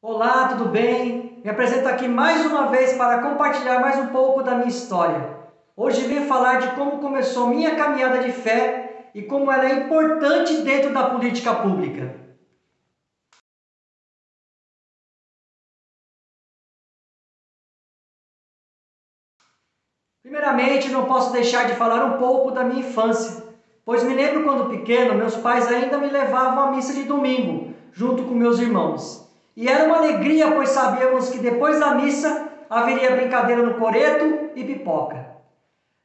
Olá, tudo bem? Me apresento aqui mais uma vez para compartilhar mais um pouco da minha história. Hoje venho falar de como começou minha caminhada de fé e como ela é importante dentro da política pública. Primeiramente, não posso deixar de falar um pouco da minha infância, pois me lembro quando pequeno, meus pais ainda me levavam à missa de domingo, junto com meus irmãos. E era uma alegria, pois sabíamos que depois da missa haveria brincadeira no coreto e pipoca.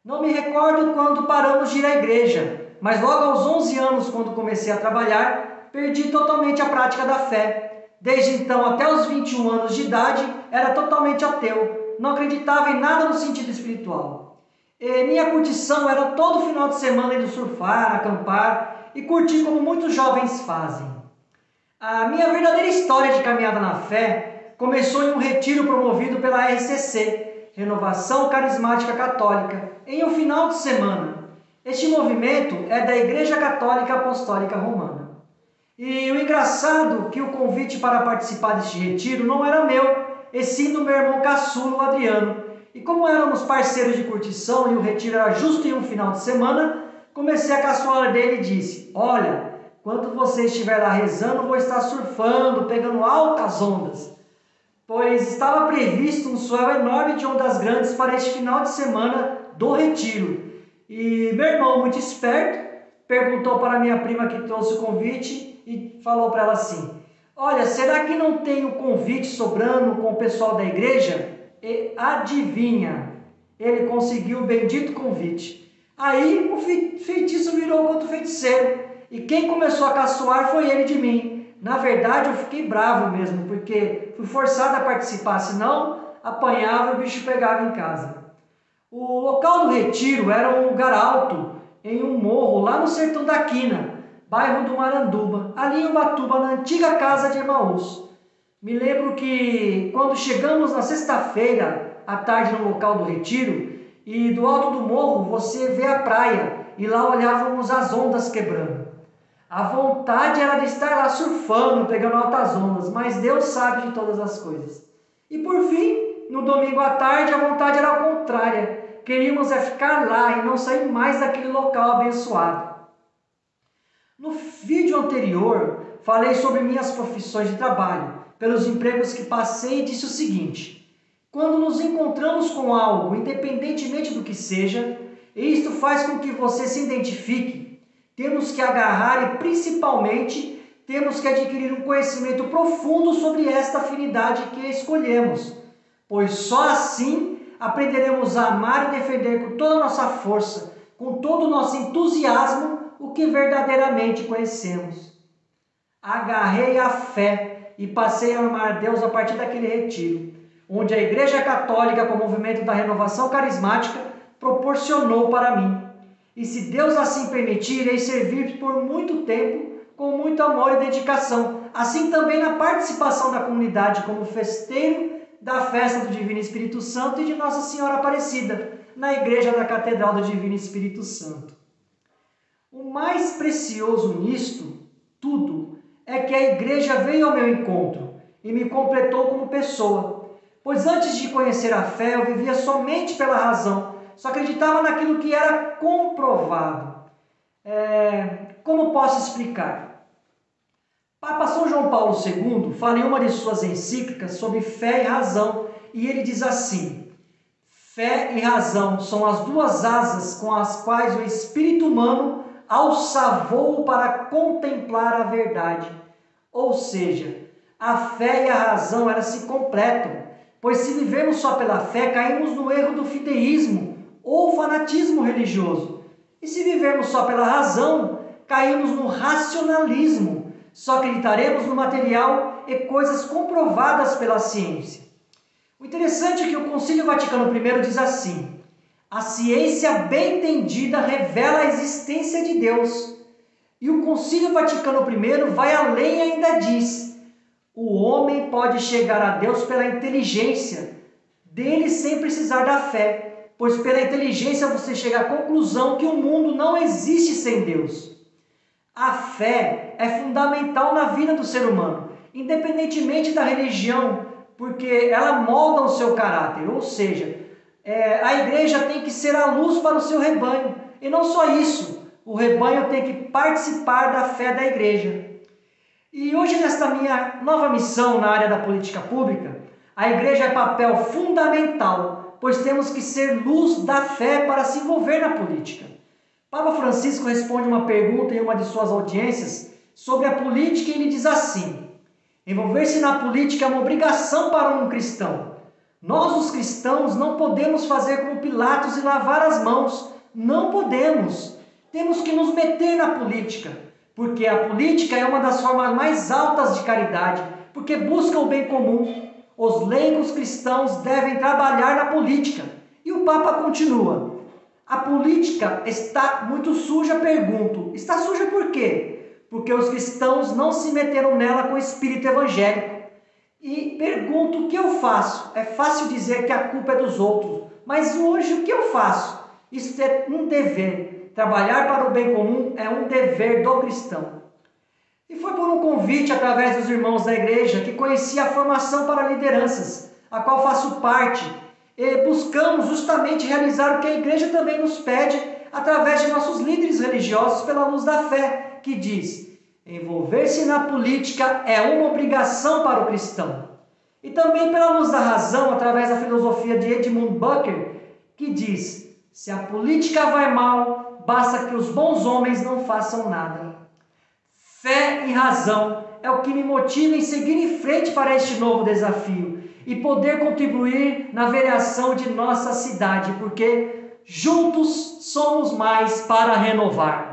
Não me recordo quando paramos de ir à igreja, mas logo aos 11 anos, quando comecei a trabalhar, perdi totalmente a prática da fé. Desde então até os 21 anos de idade, era totalmente ateu, não acreditava em nada no sentido espiritual. E minha curtição era todo final de semana indo surfar, acampar e curtir como muitos jovens fazem. A minha verdadeira história de caminhada na fé começou em um retiro promovido pela RCC, Renovação Carismática Católica, em um final de semana. Este movimento é da Igreja Católica Apostólica Romana. E o engraçado é que o convite para participar deste retiro não era meu, e sim do meu irmão caçula, o Adriano. E como éramos parceiros de curtição e o retiro era justo em um final de semana, comecei a caçoar dele e disse: olha, quando você estiver lá rezando, vou estar surfando, pegando altas ondas, pois estava previsto um swell enorme de ondas grandes para este final de semana do retiro. E meu irmão, muito esperto, perguntou para minha prima que trouxe o convite e falou para ela assim: olha, será que não tem o convite sobrando com o pessoal da igreja? E adivinha, ele conseguiu o bendito convite. Aí o feitiço virou contra o feiticeiro, e quem começou a caçoar foi ele de mim. Na verdade, eu fiquei bravo mesmo, porque fui forçado a participar, senão apanhava e o bicho pegava em casa. O local do retiro era um lugar alto, em um morro, lá no sertão da Quina, bairro do Maranduba, ali em Ubatuba, na antiga casa de Emaús. Me lembro que quando chegamos na sexta-feira, à tarde, no local do retiro, e do alto do morro você vê a praia, e lá olhávamos as ondas quebrando. A vontade era de estar lá surfando, pegando altas ondas, mas Deus sabe de todas as coisas. E por fim, no domingo à tarde, a vontade era ao contrária. Queríamos ficar lá e não sair mais daquele local abençoado. No vídeo anterior, falei sobre minhas profissões de trabalho, pelos empregos que passei, e disse o seguinte: quando nos encontramos com algo, independentemente do que seja, isto faz com que você se identifique, temos que agarrar e, principalmente, temos que adquirir um conhecimento profundo sobre esta afinidade que escolhemos, pois só assim aprenderemos a amar e defender com toda a nossa força, com todo o nosso entusiasmo, o que verdadeiramente conhecemos. Agarrei a fé e passei a amar Deus a partir daquele retiro, onde a Igreja Católica, com o movimento da renovação carismática, proporcionou para mim. E se Deus assim permitir, irei servir por muito tempo, com muito amor e dedicação, assim também na participação da comunidade como festeiro da festa do Divino Espírito Santo e de Nossa Senhora Aparecida, na Igreja da Catedral do Divino Espírito Santo. O mais precioso nisto tudo é que a igreja veio ao meu encontro e me completou como pessoa, pois antes de conhecer a fé eu vivia somente pela razão, só acreditava naquilo que era comprovado. Como posso explicar? Papa São João Paulo II fala em uma de suas encíclicas sobre fé e razão, e ele diz assim: fé e razão são as duas asas com as quais o espírito humano alça voo para contemplar a verdade. Ou seja, a fé e a razão elas se completam, pois se vivemos só pela fé, caímos no erro do fideísmo ou fanatismo religioso. E se vivermos só pela razão, caímos no racionalismo, só acreditaremos no material e coisas comprovadas pela ciência. O interessante é que o Concílio Vaticano I diz assim: a ciência bem entendida revela a existência de Deus. E o Concílio Vaticano I vai além e ainda diz: o homem pode chegar a Deus pela inteligência dele sem precisar da fé, pois pela inteligência você chega à conclusão que o mundo não existe sem Deus. A fé é fundamental na vida do ser humano. independentemente da religião, porque ela molda o seu caráter, ou seja, a igreja tem que ser a luz para o seu rebanho, e não só isso, o rebanho tem que participar da fé da igreja. E hoje, nesta minha nova missão na área da política pública, a igreja é papel fundamental, pois temos que ser luz da fé para se envolver na política. Papa Francisco responde uma pergunta em uma de suas audiências sobre a política e ele diz assim: envolver-se na política é uma obrigação para um cristão. Nós, os cristãos, não podemos fazer como Pilatos e lavar as mãos. Não podemos. Temos que nos meter na política, porque a política é uma das formas mais altas de caridade, porque busca o bem comum. Os leigos cristãos devem trabalhar na política. E o Papa continua: a política está muito suja, pergunto. Está suja por quê? Porque os cristãos não se meteram nela com o espírito evangélico. E pergunto, o que eu faço? É fácil dizer que a culpa é dos outros, mas hoje o que eu faço? Isso é um dever. Trabalhar para o bem comum é um dever do cristão. E foi por um convite através dos irmãos da igreja que conheci a formação para lideranças, a qual faço parte. E buscamos justamente realizar o que a igreja também nos pede através de nossos líderes religiosos pela luz da fé, que diz: envolver-se na política é uma obrigação para o cristão. E também pela luz da razão, através da filosofia de Edmund Burke, que diz: se a política vai mal, basta que os bons homens não façam nada. Fé e razão é o que me motiva em seguir em frente para este novo desafio e poder contribuir na vereação de nossa cidade, porque juntos somos mais para renovar.